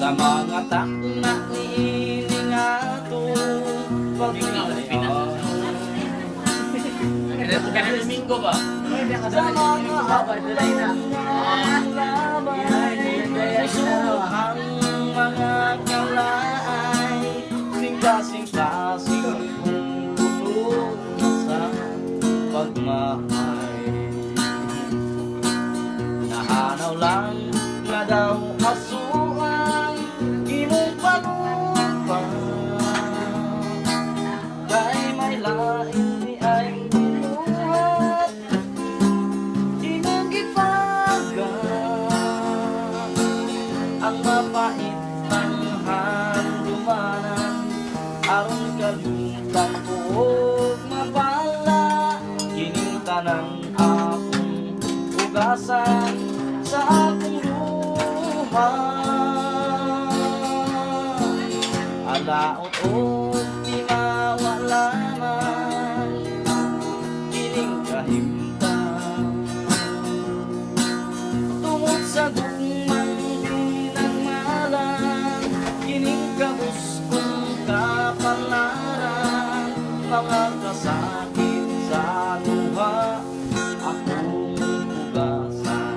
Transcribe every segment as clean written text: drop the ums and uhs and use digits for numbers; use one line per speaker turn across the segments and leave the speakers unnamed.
sa mga takna niining atong pagkinayan.
Kaya Domingo ba?
Sa mga aklang lamay, ang mga kalay, singka-singka-sing puno sa pagmahal. Nahanaw lang nga daw asuan imong panumpa, kay may lain ni ay binuhat imong gipagat. Ang mapait ng handumanan aron kalimutan ko og mapala kining tanang akong ugasan sa akong luha. Alaot o di mawala man kining kahimtang, tungod sa gugmang ginagmalan kining kabuskong kapalaran, mga kasakit sa luha akong ugasan.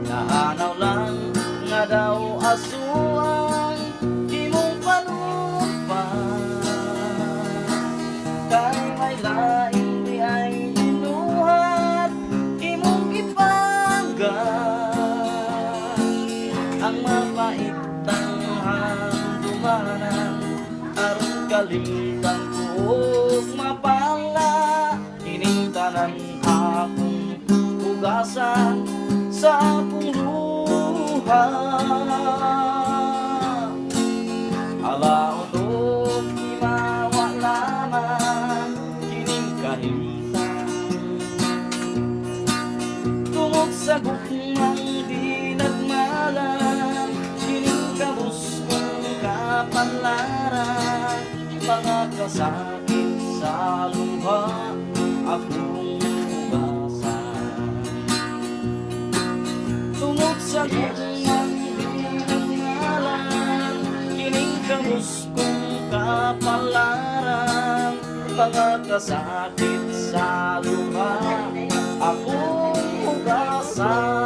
Nahanaw lang nga daw asuan imong panumpa, kay may lain di ay binuhat imong gipagat. Ang mapait ng handumanan aron kalimutan ko og mapala kining tanan akong ugasan sa akong luha. Alaot o di mawala man kining kahimtang, tungod sa gugmang di nagmalan kining kabuskong kapalaran, mga kasakit sa luha akong ugasan. Tungod sa gugmang dinangalan kining kamuskong kapalaran, mga kasakit sa luha akong ugasan.